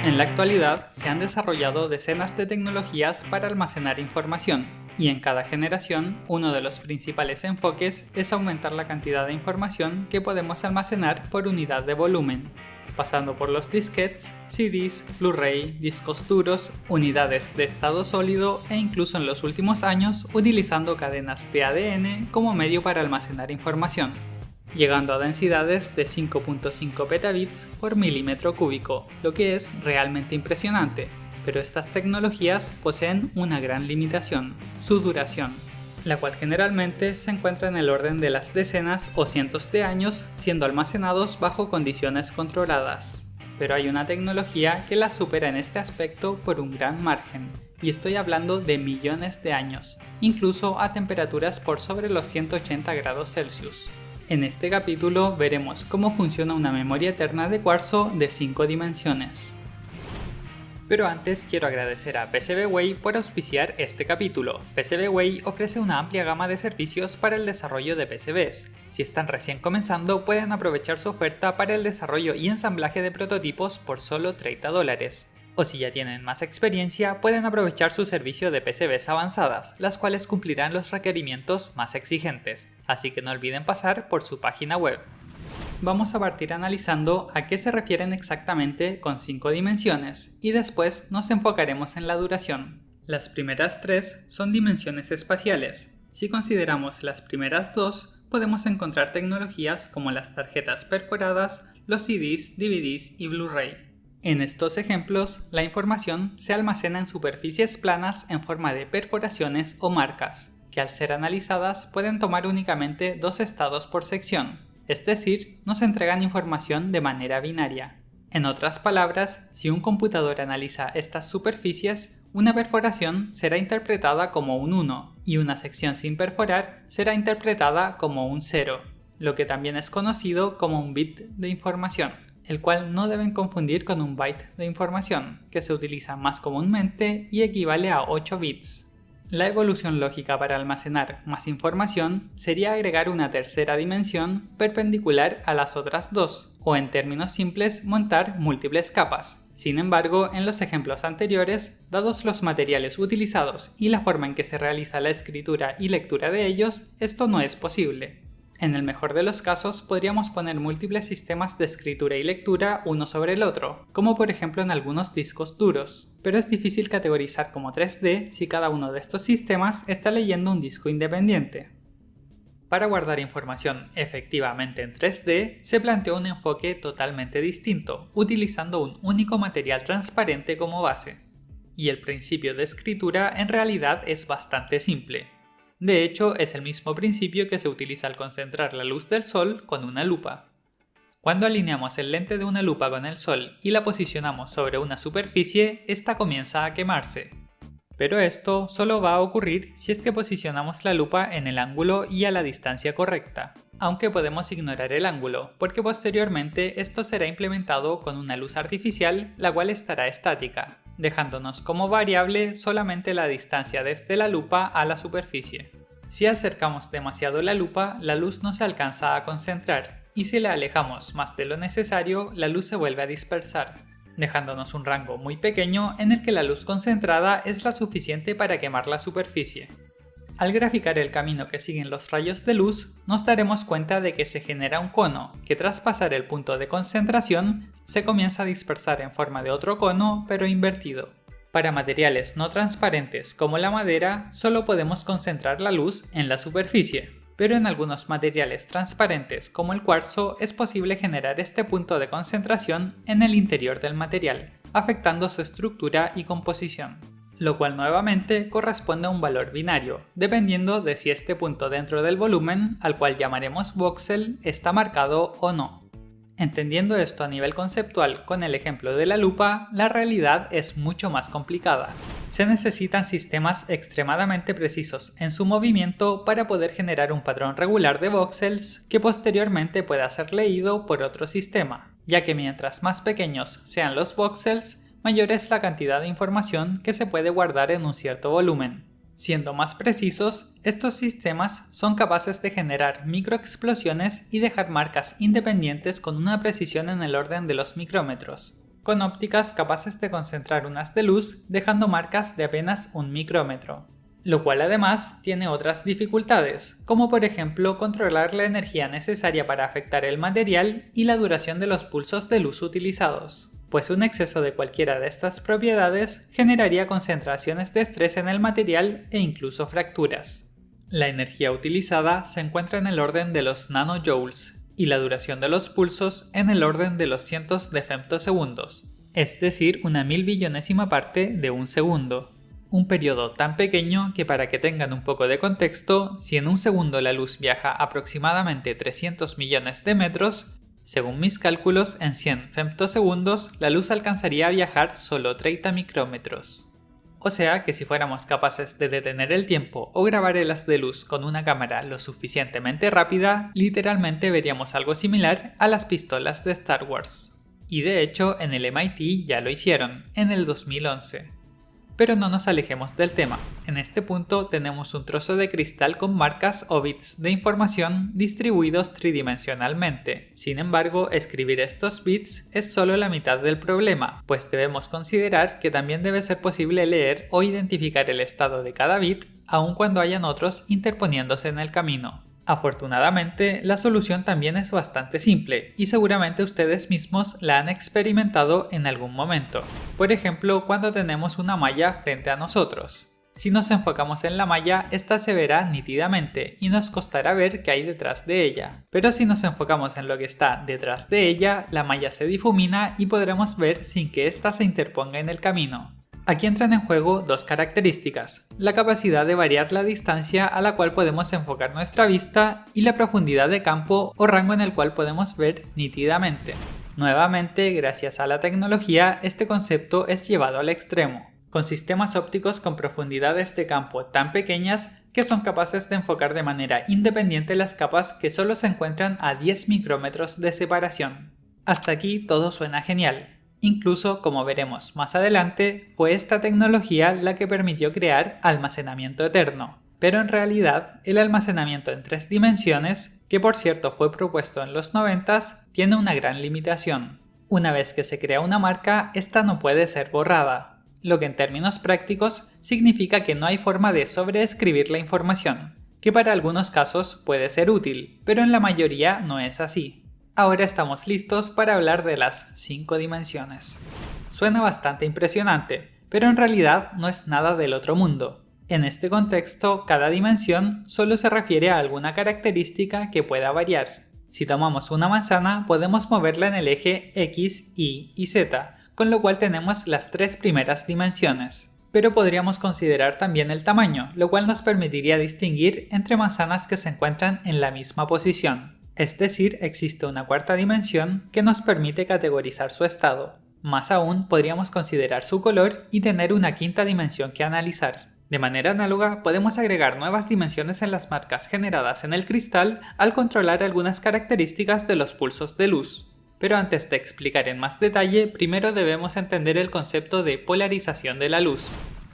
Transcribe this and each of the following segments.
En la actualidad se han desarrollado decenas de tecnologías para almacenar información, y en cada generación uno de los principales enfoques es aumentar la cantidad de información que podemos almacenar por unidad de volumen, pasando por los disquetes, CDs, Blu-ray, discos duros, unidades de estado sólido e incluso en los últimos años utilizando cadenas de ADN como medio para almacenar información, llegando a densidades de 5.5 petabits por milímetro cúbico, lo que es realmente impresionante. Pero estas tecnologías poseen una gran limitación, su duración, la cual generalmente se encuentra en el orden de las decenas o cientos de años siendo almacenados bajo condiciones controladas. Pero hay una tecnología que las supera en este aspecto por un gran margen, y estoy hablando de millones de años, incluso a temperaturas por sobre los 180 grados Celsius. En este capítulo veremos cómo funciona una memoria eterna de cuarzo de 5 dimensiones. Pero antes quiero agradecer a PCBWay por auspiciar este capítulo. PCBWay ofrece una amplia gama de servicios para el desarrollo de PCBs. Si están recién comenzando, pueden aprovechar su oferta para el desarrollo y ensamblaje de prototipos por solo $30. O si ya tienen más experiencia, pueden aprovechar su servicio de PCBs avanzadas, las cuales cumplirán los requerimientos más exigentes. Así que no olviden pasar por su página web. Vamos a partir analizando a qué se refieren exactamente con 5 dimensiones y después nos enfocaremos en la duración. Las primeras 3 son dimensiones espaciales. Si consideramos las primeras 2, podemos encontrar tecnologías como las tarjetas perforadas, los CDs, DVDs y Blu-ray. En estos ejemplos, la información se almacena en superficies planas en forma de perforaciones o marcas, que al ser analizadas pueden tomar únicamente 2 estados por sección. Es decir, nos entregan información de manera binaria. En otras palabras, si un computador analiza estas superficies, una perforación será interpretada como un 1 y una sección sin perforar será interpretada como un 0, lo que también es conocido como un bit de información, el cual no deben confundir con un byte de información, que se utiliza más comúnmente y equivale a 8 bits. La evolución lógica para almacenar más información sería agregar una tercera dimensión perpendicular a las otras dos, o en términos simples, montar múltiples capas. Sin embargo, en los ejemplos anteriores, dados los materiales utilizados y la forma en que se realiza la escritura y lectura de ellos, esto no es posible. En el mejor de los casos, podríamos poner múltiples sistemas de escritura y lectura uno sobre el otro, como por ejemplo en algunos discos duros, pero es difícil categorizar como 3D si cada uno de estos sistemas está leyendo un disco independiente. Para guardar información efectivamente en 3D, se planteó un enfoque totalmente distinto, utilizando un único material transparente como base. Y el principio de escritura en realidad es bastante simple. De hecho, es el mismo principio que se utiliza al concentrar la luz del sol con una lupa. Cuando alineamos el lente de una lupa con el sol y la posicionamos sobre una superficie, esta comienza a quemarse. Pero esto solo va a ocurrir si es que posicionamos la lupa en el ángulo y a la distancia correcta, aunque podemos ignorar el ángulo, porque posteriormente esto será implementado con una luz artificial, la cual estará estática, dejándonos como variable solamente la distancia desde la lupa a la superficie. Si acercamos demasiado la lupa, la luz no se alcanza a concentrar, y si la alejamos más de lo necesario, la luz se vuelve a dispersar, dejándonos un rango muy pequeño en el que la luz concentrada es la suficiente para quemar la superficie. Al graficar el camino que siguen los rayos de luz, nos daremos cuenta de que se genera un cono, que tras pasar el punto de concentración, se comienza a dispersar en forma de otro cono, pero invertido. Para materiales no transparentes como la madera, solo podemos concentrar la luz en la superficie, pero en algunos materiales transparentes como el cuarzo es posible generar este punto de concentración en el interior del material, afectando su estructura y composición, lo cual nuevamente corresponde a un valor binario, dependiendo de si este punto dentro del volumen, al cual llamaremos voxel, está marcado o no. Entendiendo esto a nivel conceptual con el ejemplo de la lupa, la realidad es mucho más complicada. Se necesitan sistemas extremadamente precisos en su movimiento para poder generar un patrón regular de voxels que posteriormente pueda ser leído por otro sistema, ya que mientras más pequeños sean los voxels, mayor es la cantidad de información que se puede guardar en un cierto volumen. Siendo más precisos, estos sistemas son capaces de generar microexplosiones y dejar marcas independientes con una precisión en el orden de los micrómetros. con ópticas capaces de concentrar un haz de luz dejando marcas de apenas 1 micrómetro. Lo cual además tiene otras dificultades, como por ejemplo controlar la energía necesaria para afectar el material y la duración de los pulsos de luz utilizados, pues un exceso de cualquiera de estas propiedades generaría concentraciones de estrés en el material e incluso fracturas. La energía utilizada se encuentra en el orden de los nanojoules y la duración de los pulsos en el orden de los cientos de femtosegundos, es decir, una 1000 parte de un segundo. Un periodo tan pequeño que, para que tengan un poco de contexto, si en un segundo la luz viaja aproximadamente 300 millones de metros, según mis cálculos, en 100 femtosegundos la luz alcanzaría a viajar solo 30 micrómetros. O sea que si fuéramos capaces de detener el tiempo o grabar el haz de luz con una cámara lo suficientemente rápida, literalmente veríamos algo similar a las pistolas de Star Wars. Y de hecho en el MIT ya lo hicieron, en el 2011. Pero no nos alejemos del tema. En este punto tenemos un trozo de cristal con marcas o bits de información distribuidos tridimensionalmente. Sin embargo, escribir estos bits es solo la mitad del problema, pues debemos considerar que también debe ser posible leer o identificar el estado de cada bit, aun cuando hayan otros interponiéndose en el camino. Afortunadamente, la solución también es bastante simple y seguramente ustedes mismos la han experimentado en algún momento. Por ejemplo, cuando tenemos una malla frente a nosotros. Si nos enfocamos en la malla, esta se verá nítidamente y nos costará ver qué hay detrás de ella. Pero si nos enfocamos en lo que está detrás de ella, la malla se difumina y podremos ver sin que ésta se interponga en el camino. Aquí entran en juego dos características, la capacidad de variar la distancia a la cual podemos enfocar nuestra vista y la profundidad de campo o rango en el cual podemos ver nítidamente. Nuevamente, gracias a la tecnología, este concepto es llevado al extremo, con sistemas ópticos con profundidades de campo tan pequeñas que son capaces de enfocar de manera independiente las capas que solo se encuentran a 10 micrómetros de separación. Hasta aquí todo suena genial. Incluso, como veremos más adelante, fue esta tecnología la que permitió crear almacenamiento eterno. Pero en realidad, el almacenamiento en 3 dimensiones, que por cierto fue propuesto en los 90s, tiene una gran limitación. Una vez que se crea una marca, esta no puede ser borrada, lo que en términos prácticos significa que no hay forma de sobreescribir la información, que para algunos casos puede ser útil, pero en la mayoría no es así. Ahora estamos listos para hablar de las 5 dimensiones. Suena bastante impresionante, pero en realidad no es nada del otro mundo. En este contexto, cada dimensión solo se refiere a alguna característica que pueda variar. Si tomamos una manzana, podemos moverla en el eje X, Y y Z, con lo cual tenemos las 3 primeras dimensiones. Pero podríamos considerar también el tamaño, lo cual nos permitiría distinguir entre manzanas que se encuentran en la misma posición. Es decir, existe una 4ª dimensión que nos permite categorizar su estado. Más aún, podríamos considerar su color y tener una 5ª dimensión que analizar. De manera análoga, podemos agregar nuevas dimensiones en las marcas generadas en el cristal al controlar algunas características de los pulsos de luz. Pero antes de explicar en más detalle, primero debemos entender el concepto de polarización de la luz.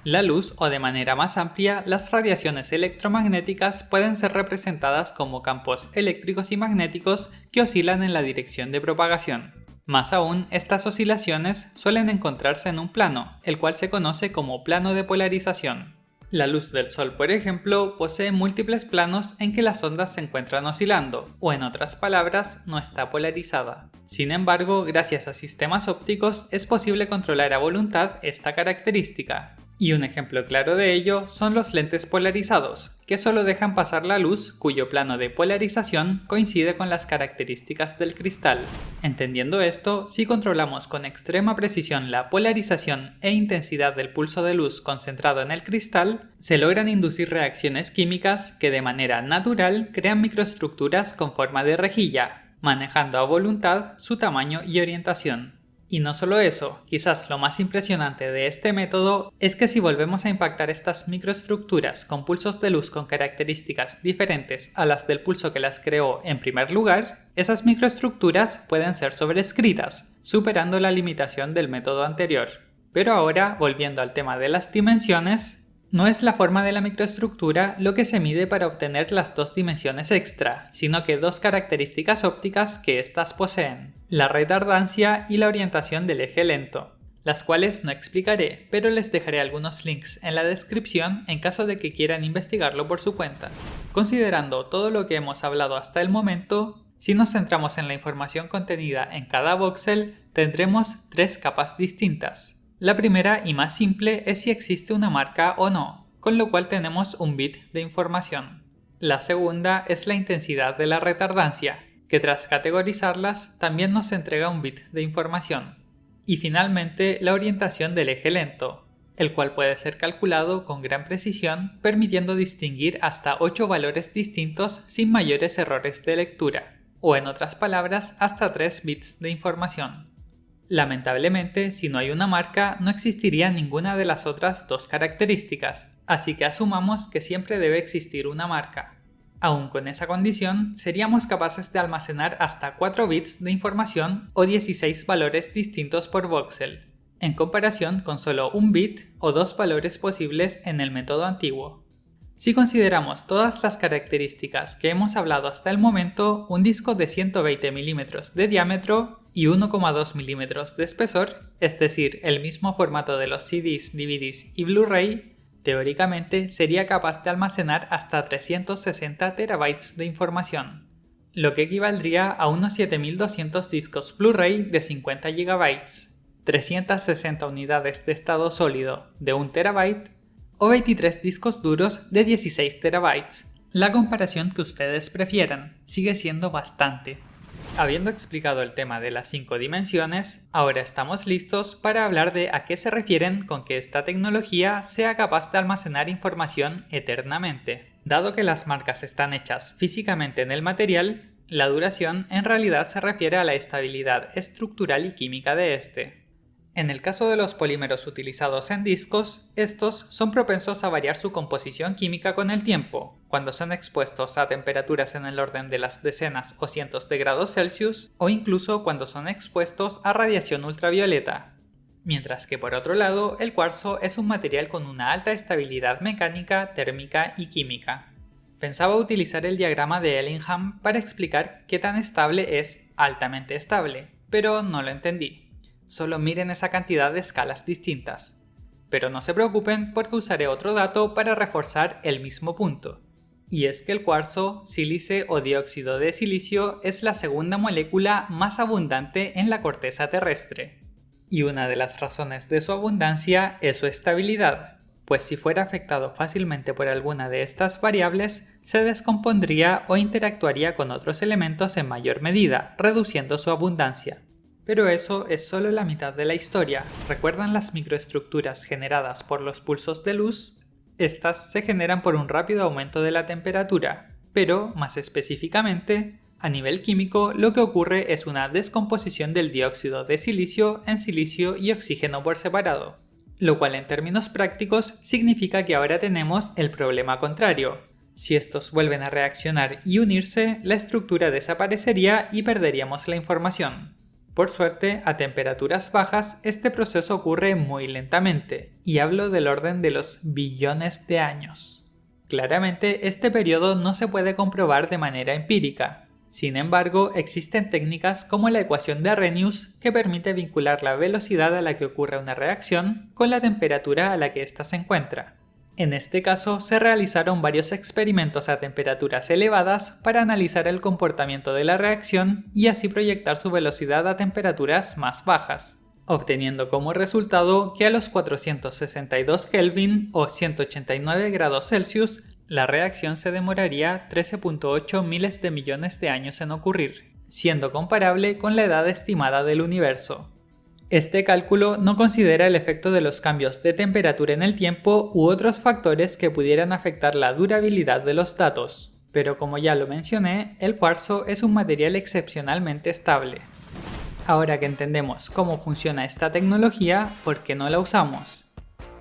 La luz, o de manera más amplia, las radiaciones electromagnéticas pueden ser representadas como campos eléctricos y magnéticos que oscilan en la dirección de propagación. Más aún, estas oscilaciones suelen encontrarse en un plano, el cual se conoce como plano de polarización. La luz del Sol, por ejemplo, posee múltiples planos en que las ondas se encuentran oscilando, o en otras palabras, no está polarizada. Sin embargo, gracias a sistemas ópticos es posible controlar a voluntad esta característica. Y un ejemplo claro de ello son los lentes polarizados, que solo dejan pasar la luz cuyo plano de polarización coincide con las características del cristal. Entendiendo esto, si controlamos con extrema precisión la polarización e intensidad del pulso de luz concentrado en el cristal, se logran inducir reacciones químicas que de manera natural crean microestructuras con forma de rejilla, manejando a voluntad su tamaño y orientación. Y no solo eso, quizás lo más impresionante de este método es que si volvemos a impactar estas microestructuras con pulsos de luz con características diferentes a las del pulso que las creó en primer lugar, esas microestructuras pueden ser sobrescritas, superando la limitación del método anterior. Pero ahora, volviendo al tema de las dimensiones, No es la forma de la microestructura lo que se mide para obtener las dos dimensiones extra, sino que dos características ópticas que éstas poseen, la retardancia y la orientación del eje lento, las cuales no explicaré, pero les dejaré algunos links en la descripción en caso de que quieran investigarlo por su cuenta. Considerando todo lo que hemos hablado hasta el momento, si nos centramos en la información contenida en cada voxel, tendremos tres capas distintas. La primera y más simple es si existe una marca o no, con lo cual tenemos un bit de información. La segunda es la intensidad de la retardancia, que tras categorizarlas también nos entrega un bit de información. Y finalmente la orientación del eje lento, el cual puede ser calculado con gran precisión, permitiendo distinguir hasta 8 valores distintos sin mayores errores de lectura, o en otras palabras, hasta 3 bits de información. Lamentablemente, si no hay una marca, no existiría ninguna de las otras dos características, así que asumamos que siempre debe existir una marca. Aún con esa condición, seríamos capaces de almacenar hasta 4 bits de información o 16 valores distintos por voxel, en comparación con solo un bit o 2 valores posibles en el método antiguo. Si consideramos todas las características que hemos hablado hasta el momento, un disco de 120 mm de diámetro y 1,2 mm de espesor, es decir, el mismo formato de los CDs, DVDs y Blu-ray, teóricamente sería capaz de almacenar hasta 360 TB de información, lo que equivaldría a unos 7200 discos Blu-ray de 50 GB, 360 unidades de estado sólido de 1 TB o 23 discos duros de 16 TB. La comparación que ustedes prefieran, sigue siendo bastante. Habiendo explicado el tema de las 5 dimensiones, ahora estamos listos para hablar de a qué se refieren con que esta tecnología sea capaz de almacenar información eternamente. Dado que las marcas están hechas físicamente en el material, la duración en realidad se refiere a la estabilidad estructural y química de este. En el caso de los polímeros utilizados en discos, estos son propensos a variar su composición química con el tiempo, cuando son expuestos a temperaturas en el orden de las decenas o cientos de grados Celsius, o incluso cuando son expuestos a radiación ultravioleta. Mientras que por otro lado, el cuarzo es un material con una alta estabilidad mecánica, térmica y química. Pensaba utilizar el diagrama de Ellingham para explicar qué tan estable es altamente estable, pero no lo entendí. Solo miren esa cantidad de escalas distintas. Pero no se preocupen porque usaré otro dato para reforzar el mismo punto. Y es que el cuarzo, sílice o dióxido de silicio es la segunda molécula más abundante en la corteza terrestre. Y una de las razones de su abundancia es su estabilidad, pues si fuera afectado fácilmente por alguna de estas variables, se descompondría o interactuaría con otros elementos en mayor medida, reduciendo su abundancia. Pero eso es solo la mitad de la historia. ¿Recuerdan las microestructuras generadas por los pulsos de luz? Estas se generan por un rápido aumento de la temperatura, pero, más específicamente, a nivel químico lo que ocurre es una descomposición del dióxido de silicio en silicio y oxígeno por separado, lo cual en términos prácticos significa que ahora tenemos el problema contrario. Si estos vuelven a reaccionar y unirse, la estructura desaparecería y perderíamos la información. Por suerte, a temperaturas bajas, este proceso ocurre muy lentamente, y hablo del orden de los billones de años. Claramente, este periodo no se puede comprobar de manera empírica. Sin embargo, existen técnicas como la ecuación de Arrhenius que permite vincular la velocidad a la que ocurre una reacción con la temperatura a la que ésta se encuentra. En este caso, se realizaron varios experimentos a temperaturas elevadas para analizar el comportamiento de la reacción y así proyectar su velocidad a temperaturas más bajas, obteniendo como resultado que a los 462 Kelvin o 189 grados Celsius, la reacción se demoraría 13.8 miles de millones de años en ocurrir, siendo comparable con la edad estimada del universo. Este cálculo no considera el efecto de los cambios de temperatura en el tiempo u otros factores que pudieran afectar la durabilidad de los datos, pero como ya lo mencioné, el cuarzo es un material excepcionalmente estable. Ahora que entendemos cómo funciona esta tecnología, ¿por qué no la usamos?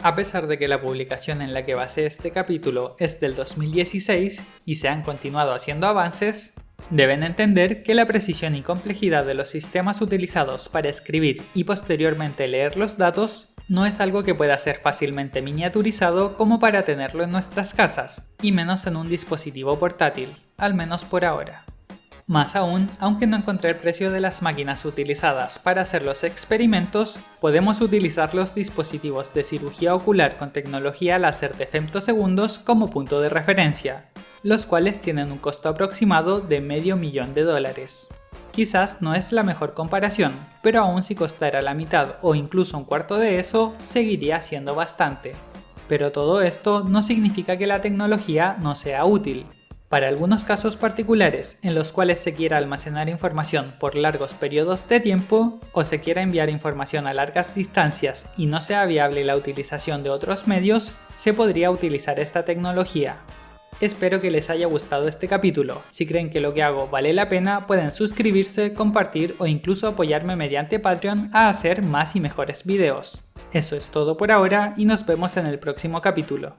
A pesar de que la publicación en la que basé este capítulo es del 2016 y se han continuado haciendo avances, deben entender que la precisión y complejidad de los sistemas utilizados para escribir y posteriormente leer los datos No es algo que pueda ser fácilmente miniaturizado como para tenerlo en nuestras casas, y menos en un dispositivo portátil, al menos por ahora. Más aún, aunque no encontré el precio de las máquinas utilizadas para hacer los experimentos, podemos utilizar los dispositivos de cirugía ocular con tecnología láser de femtosegundos como punto de referencia, los cuales tienen un costo aproximado de $500,000. Quizás no es la mejor comparación, pero aún si costara la mitad o incluso un cuarto de eso, seguiría siendo bastante. Pero todo esto no significa que la tecnología no sea útil. Para algunos casos particulares en los cuales se quiera almacenar información por largos periodos de tiempo o se quiera enviar información a largas distancias y no sea viable la utilización de otros medios, se podría utilizar esta tecnología. Espero que les haya gustado este capítulo. Si creen que lo que hago vale la pena, pueden suscribirse, compartir o incluso apoyarme mediante Patreon a hacer más y mejores videos. Eso es todo por ahora y nos vemos en el próximo capítulo.